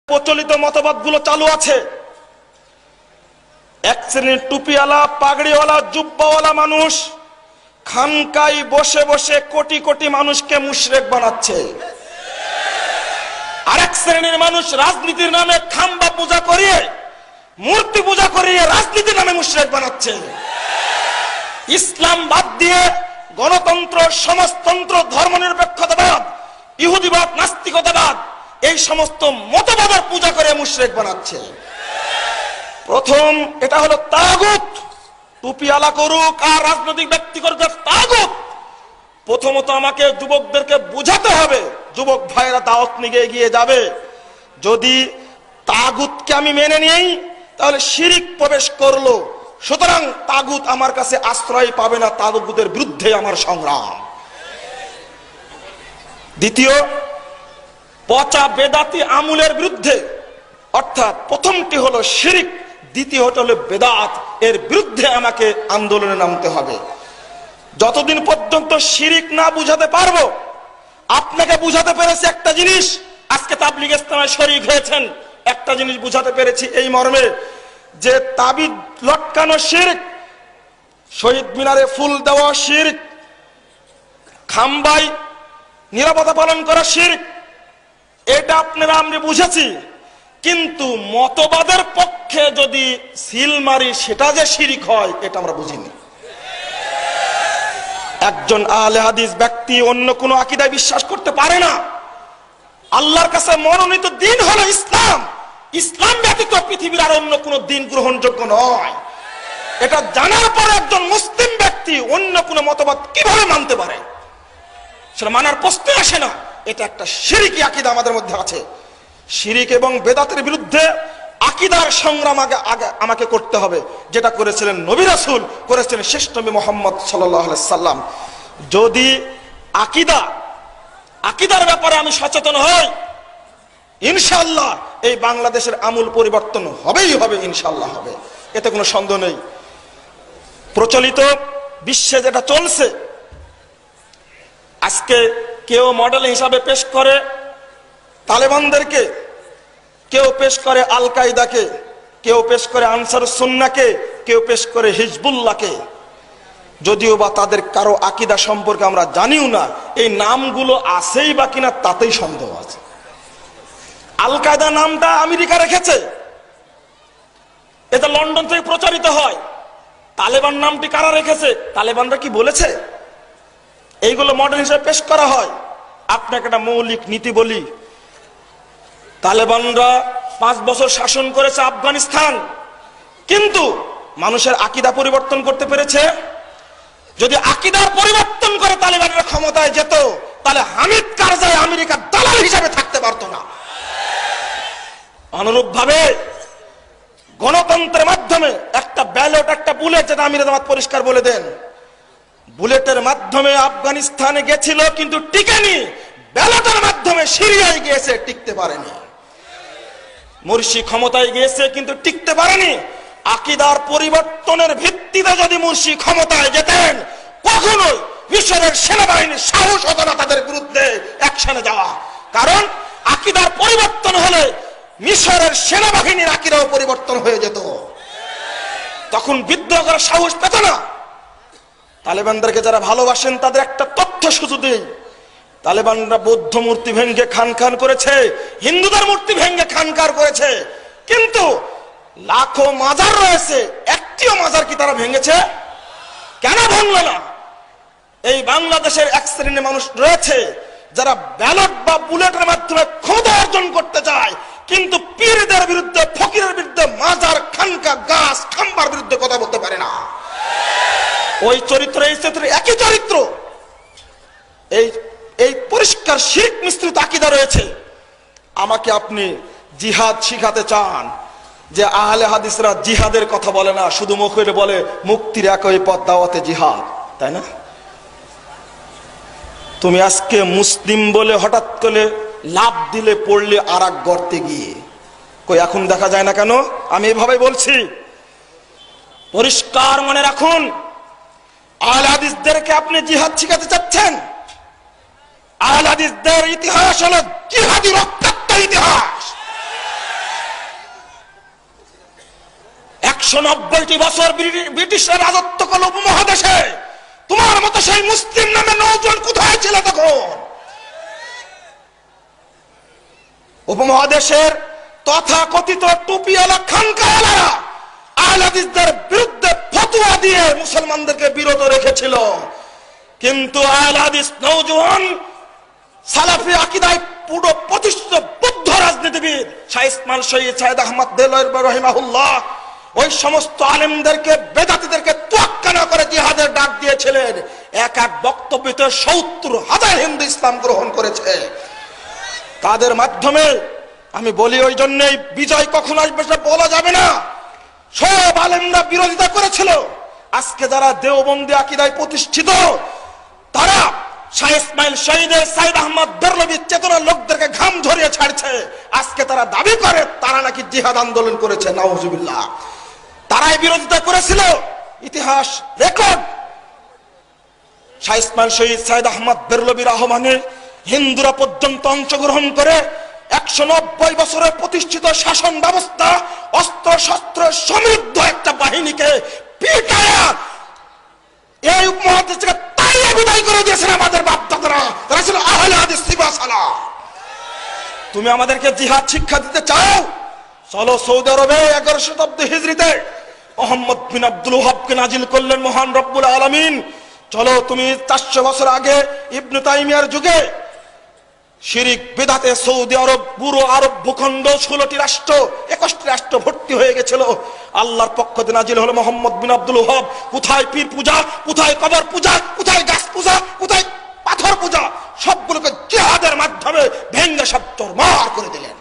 প্রচলিত মতবাদগুলো চালু আছে। এক শ্রেণীর টুপিওয়ালা, পাগড়িওয়ালা, জুব্বাওয়ালা মানুষ খানকায় বসে বসে কোটি কোটি মানুষকে মুশরিক বানাচ্ছে। আরেক শ্রেণীর মানুষ রাজনীতির নামে খাম্বা পূজা করিয়ে, মূর্তি পূজা করিয়ে রাজনীতির নামে মুশরিক বানাচ্ছে। ইসলাম বাদ দিয়ে গণতন্ত্র, সমাজতন্ত্র, ধর্মনিরপেক্ষতাবাদ, ইহুদিবাদ, নাস্তিকতাবাদ এই সমস্ত মতবাদের পূজা করে মুশরিক বানাচ্ছে। প্রথম এটা হলো তাগুত। টুপিওয়ালা করুক আর রাজনৈতিক ব্যক্তি করুক, তাগুত। প্রথমত আমাকে যুবকদেরকে বুঝাতে হবে, যুবক ভাইরা দাওয়াত নিয়ে এগিয়ে যাবে। যদি তাগুতকে আমি মেনে নিই তাহলে শিরিক প্রবেশ করলো, সুতরাং তাগুত আমার কাছে আশ্রয় পাবে না, তাগুতের বিরুদ্ধে আমার সংগ্রাম। দ্বিতীয়, পচা বেদাতি আমুলের বিরুদ্ধে, অর্থাৎ প্রথমটি হলো শিরিক, দ্বিতীয়টি হলো বেদাত, এর বিরুদ্ধে আমাকে আন্দোলনে নামতে হবে। যতদিন পর্যন্ত শিরিক না বুঝাতে পারবো, আপনাকে বুঝাতে পেরেছি একটা জিনিস, আজকে তাবলীগ ইসলামে শরীক হয়েছেন, একটা জিনিস বুঝাতে পেরেছি এই মর্মে যে তাবিজ লটকানো শিরক, শহীদ মিনারে ফুল দেওয়া শিরক, খাম্বায় নিরাপত্তা পালন করা শিরক, এটা আপনারা আমরা বুঝেছি। কিন্তু মতবাদের পক্ষে যদি সিল মারি সেটা যে শিরক হয় এটা আমরা বুঝিনি। একজন আহলে হাদিস ব্যক্তি অন্য কোনো আকীদায় বিশ্বাস করতে পারে না। আল্লাহর কাছে মনোনীত দ্বীন হলো ইসলাম। ইসলাম ব্যতীত পৃথিবীর আর অন্য কোনো দ্বীন গ্রহণযোগ্য নয়। এটা জানার পর একজন মুসলিম ব্যক্তি অন্য কোনো মতবাদ কিভাবে মানতে পারে? সেটা মানার প্রশ্ন আসে না। এটা একটা শিরকি আকীদা আমাদের মধ্যে আছে। শিরিক এবং বেদাতের বিরুদ্ধে আকীদার সংগ্রাম আগে আমাকে করতে হবে, যেটা করেছিলেন নবী রাসূল, করেছিলেন শেষ নবী মুহাম্মদ সাল্লাল্লাহু আলাইহি সাল্লাম। যদি আকীদার ব্যাপারে আমি সচেতন হই, ইনশাআল্লাহ এই বাংলাদেশের আমূল পরিবর্তন হবেই হবে, ইনশাআল্লাহ হবে, এতে কোনো সন্দেহ নেই। প্রচলিত বিশ্বে যেটা চলছে, আজকে কেউ মডেল হিসাবে পেশ করে তালেবানদেরকে, কেউ পেশ করে আল কায়দাকে, কেউ পেশ করে আনসারুস সুন্নাহকে, কেউ পেশ করে হিজবুল্লাহকে। যদিও বা তাদের কারো আকীদা সম্পর্কে আমরা জানিও না, এই নামগুলো আছেই বা কিনা তাতেই সন্দেহ আছে। আল কায়দা নামটা আমেরিকা রেখেছে, এটা লন্ডন থেকে প্রচারিত হয়। তালেবান নামটি কারা রেখেছে? তালেবানরা কি বলেছে? এইগুলো মডেল হিসেবে পেশ করা হয়। আপনাকে একটা মৌলিক নীতি বলি, তালেবানরা 5 বছর শাসন করেছে আফগানিস্তান, কিন্তু মানুষের আকীদা পরিবর্তন করতে পেরেছে? যদি আকীদার পরিবর্তন করে তালেবানরা ক্ষমতায় যেত, তাহলে হামিদ কারজাই আমেরিকার দালাল হিসাবে থাকতে পারতো না। অনুরূপ ভাবে গণতন্ত্রের মাধ্যমে একটা ব্যালট, একটা বুলেট, যেটা আমির জামাত পরিষ্কার বলে দেন, বুলেটের মাধ্যমে আফগানিস্তানে গেছিল কিন্তু টিকেনি, ব্যালটের মাধ্যমে সিরিয়ায় গিয়েছে, টিকতে পারেনি। মুরসি ক্ষমতায় গিয়েছে কিন্তু টিকতে পারেনি। আকীদার পরিবর্তনের ভিত্তিতে যদি মুরসি ক্ষমতায় যেতেন, কখনোই মিশরের সেনাবাহিনীর সাহস হতো না তাদের বিরুদ্ধে অ্যাকশনে যাওয়া। কারণ আকীদার পরিবর্তন হলে মিশরের সেনাবাহিনীর আকীদাও পরিবর্তন হয়ে যেত, তখন বিদ্রোহ করার সাহস পেত না। তালেবানদেরকে যারা ভালোবাসেন তাদের একটা তথ্য শুধু দেই, তালেবানরা বৌদ্ধ মূর্তি ভেঙ্গে খান করেছে, হিন্দুদের মূর্তি ভেঙ্গে খানকার করেছে, কিন্তু লাখো মাজার রয়েছে, একটিও মাজার কি তারা ভেঙেছে? কেন ভাঙল না? এই বাংলাদেশের এক শ্রেণীর মানুষ রয়েছে যারা ব্যালট বা বুলেটের মাধ্যমে ক্ষমতা অর্জন করতে চায়, কিন্তু পীরদের বিরুদ্ধে, ফকিরের বিরুদ্ধে, মাজার, খানকা, গাছ, খাম্বার বিরুদ্ধে কথা বলতে পারে না। ওই চরিত্র এই চরিত্র একই চরিত্র। এই পরিষ্কার শিরক মিশ্রিত আকীদা রয়েছে। আমাকে আপনি জিহাদ শিখাতে চান, যে আহলে হাদিসরা জিহাদের কথা বলে না, শুধু মুখে বলে মুক্তির একই পথ, দাওয়াতে জিহাদ, তাই না? তুমি আজকে মুসলিম বলে হঠাৎ করে লাভ দিলে পড়লে আর এক গর্তে গিয়ে, কই এখন দেখা যায় না কেন? আমি এভাবে বলছি, পরিষ্কার মনে রাখুন, আহলে হাদিসদেরকে আপনি জিহাদ শিখাতে চাচ্ছেন। আহলে হাদিসদের ইতিহাস হলো জিহাদি রক্তাক্ত ইতিহাস। 190টি বছর ব্রিটিশরা রাজত্ব করলো উপমহাদেশে। তোমার মতো সেই মুসলিম নামে নওজোয়ান কোথায় ছিল তখন? উপমহাদেশের তথাকথিত টুপিওয়ালা খানকাওয়ালারা আহলে হাদিসদের বিরুদ্ধে ফতোয়া দিয়ে মুসলমানদেরকে বিরত রেখেছিল, কিন্তু আহলে হাদিস নওজোয়ান সালাফি আকীদায় পুরো প্রতিষ্ঠিত বৌদ্ধ রাজনীতিবিদ শাহ ইসমাইল শহীদ সাইয়েদ আহমদ দেলওয়ার রাহিমাহুল্লাহ ওই সমস্ত আলেমদেরকে বেদাতীদেরকে তোয়াক্কা না করে জিহাদের ডাক দিয়েছিলেন। এক এক বক্তব্যতে 70,000 হিন্দু ইসলাম গ্রহণ করেছে। তাদের মাধ্যমে আমি বলি, ওই জন্যই বিজয় কখন আসবে সেটা বলা যাবে না। সব আলেমরা বিরোধিতা করেছিল। আজকে যারা দেওবন্দি আকীদায় প্রতিষ্ঠিত, তারা শাহ ইসমাইল শহীদের সাইয়েদ আহমদ বেরলভীর চেতনার লোকদেরকে ঘাম ঝরিয়ে ছাড়ছে। আজকে তারা দাবি করে তারা নাকি জিহাদ আন্দোলন করেছে। নাউজুবিল্লাহ। তারাই বিরোধিতা করেছিল। ইতিহাস রেকর্ড। শাহ ইসমাইল শহীদ সাইয়েদ আহমদ বেরলভীর আহ্বানে হিন্দুরা পর্যন্ত অংশগ্রহণ করে 190 বছরের প্রতিষ্ঠিত শাসন ব্যবস্থা, অস্ত্র শস্ত্র সমৃদ্ধ একটা বাহিনীকে পিটায়া এই উপমহাদেশ থেকে তাড়িয়ে বিদায় করে দিয়েছেন আমাদের বাপ-দাদারা। তারা ছিল আহলে হাদিস সিবাসালা। তুমি আমাদেরকে জিহাদ শিক্ষা দিতে চাও? চলো সৌদি আরবে 11 শতাব্দী হিজরিতে মুহাম্মদ বিন আব্দুল ওয়াহাবকে নাজিল করলেন মহান রব্বুল আলামিন। চলো তুমি 400 বছর আগে ইবনে তাইমিয়ার যুগে শিরিক বিদআতে সৌদি আরব, পুরো আরব ভূখণ্ড 16টি রাষ্ট্র, 21টি রাষ্ট্র ভর্তি হয়ে গেছিল। আল্লাহর পক্ষ থেকে নাজিল হলো মুহাম্মদ বিন আব্দুল ওয়াহাব। কোথায় পীর পূজা, কোথায় কবর পূজা, কোথায় গাছ পূজা, কোথায় পাথর পূজা, সবগুলোকে জিহাদের মাধ্যমে ভেঙ্গে সব চরমার করে দিলেন।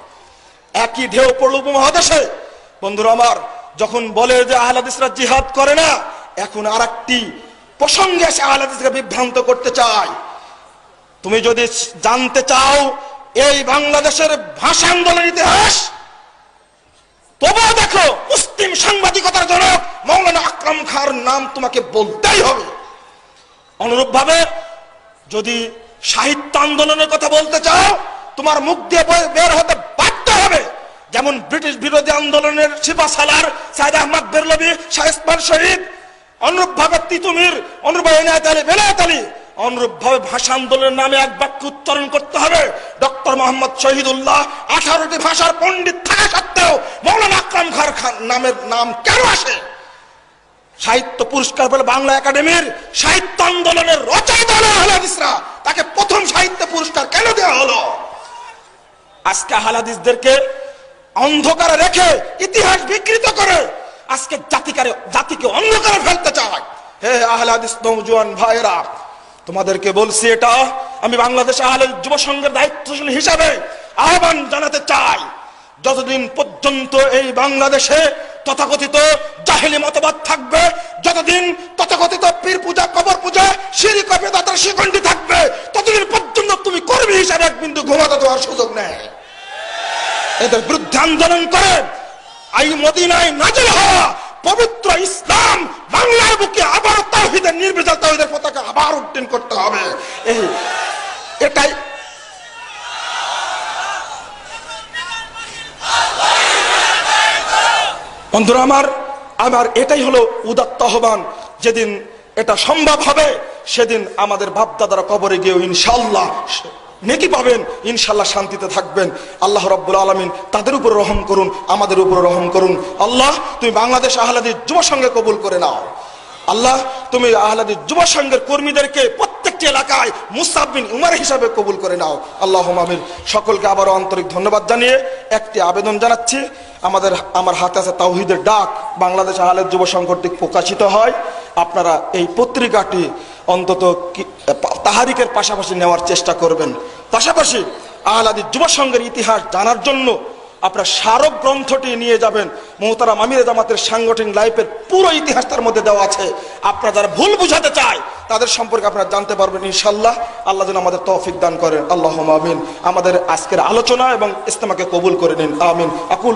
একই ঢেউ পড়ল উপমহাদেশে। বন্ধুরা আমার, যখন বলে যে আহলে হাদিসরা জিহাদ করে না, এখন আরেকটি প্রসঙ্গে এসে আহলে হাদিসকে বিভ্রান্ত করতে চায়। তুমি যদি জানতে চাও এই বাংলাদেশের ভাষা আন্দোলনের ইতিহাস, তবুও দেখো মুসলিম সাংবাদিকতার জনক মাওলানা আকরাম খাঁর নাম তোমাকে বলতেই হবে। অনুরূপ ভাবে যদি সাহিত্য আন্দোলনের কথা বলতে চাও, তোমার মুখ দিয়ে বের হতে বাধ্য হবে। যেমন ব্রিটিশ বিরোধী আন্দোলনের সিপাহসালার সাইয়েদ আহমদ বেরলভী, শাহ ইসমাইল শহীদ, অনুরূপ ভাবে তিতুমির, অনুরূপ ইনায়েত আলী, বেলায়েত আলী। অনুরূপ ভাবে ভাষা আন্দোলনের নামে এক বাক্য উচ্চারণ করতে হবে। ডক্টর মোহাম্মদ শহীদুল্লাহ 18টি ভাষার পণ্ডিত থাকা সত্ত্বেও মাওলানা আকরাম খান নামের নাম কেন আসে? সাহিত্য পুরস্কার বলে বাংলা একাডেমির সাহিত্য আন্দোলনের রচয়িতা আহলে হাদিসরা, তাকে প্রথম সাহিত্য পুরস্কার কেন দেওয়া হলো? আজকে আহলে হাদিসদেরকে অন্ধকারে রেখে, ইতিহাস বিকৃত করে আজকে জাতিকে অন্ধকারে ফেলতে চায়। হে আহলে হাদিস নওজোয়ান ভাইরা, তোমাদেরকে বলছি, এটা আমি বাংলাদেশ আহলে যুব সংঘের দায়িত্বশীল হিসাবে আহ্বান জানাতে চাই। যতদিন পর্যন্ত এই বাংলাদেশে তথাকথিত জাহেলি মতবাদ থাকবে, যতদিন তথাকথিত পীর পূজা, কবর পূজা, শিরক ও বিদআতের শিকন্ডি থাকবে, ততদিন পর্যন্ত তুমি কর্মী হিসাবে এক বিন্দু ঘুমাতে দেওয়ার সুযোগ নেই। এদের বিরুদ্ধে আন্দোলন করে এই মদিনায় নাজিল হওয়া পবিত্র ইসলাম বাংলার বুকে আবার তাওহীদের, নির্ভেজাল তাওহীদের পতাকা আবার উড্ডীন করতে হবে। এটাই বন্ধুরা আমার এটাই হলো উদাত্ত আহ্বান। যেদিন এটা সম্ভব হবে, সেদিন আমাদের বাপ দাদারা কবরে গিয়ে ইনশাআল্লাহ নেকি পাবেন, ইনশাআল্লাহ শান্তিতে থাকবেন। আল্লাহ রাব্বুল আলামিন তাদের উপর রহম করুন, আমাদের উপর রহম করুন। আল্লাহ, তুমি বাংলাদেশ আহলে হাদিস যুব সংঘে কবুল করে নাও। আল্লাহ, তুমি আহলে হাদিস যুব সংঘের কর্মীদেরকে প্রত্যেকটি এলাকায় মুসআব বিন উমার হিসাবে কবুল করে নাও। আল্লাহুম্মা আমিন। সকলকে আবারও আন্তরিক ধন্যবাদ জানিয়ে একটি আবেদন জানাচ্ছি। আমার হাতে আছে তাওহীদের ডাক, বাংলাদেশ আহলে হাদিস যুব সংঘ কর্তৃক প্রকাশিত হয়। আপনারা এই পত্রিকাটি অন্তত তাহারিকের পাশাপাশি নেওয়ার চেষ্টা করবেন। পাশাপাশি আহলে হাদিস যুব সংঘের ইতিহাস জানার জন্য আপনার স্মারক গ্রন্থটি নিয়ে যাবেন। মুহতারাম আমিরে জামাতের সাংগঠনিক লাইফের পুরো ইতিহাস তার মধ্যে দেওয়া আছে। আপনারা যারা ভুল বুঝাতে চায় তাদের সম্পর্কে আপনারা জানতে পারবেন ইনশাআল্লাহ। আল্লাহ যেন আমাদের তৌফিক দান করেন। আল্লাহুম্মা আমিন। আমাদের আজকের আলোচনা এবং ইজতেমাকে কবুল করে নিন। আমিন। আকুল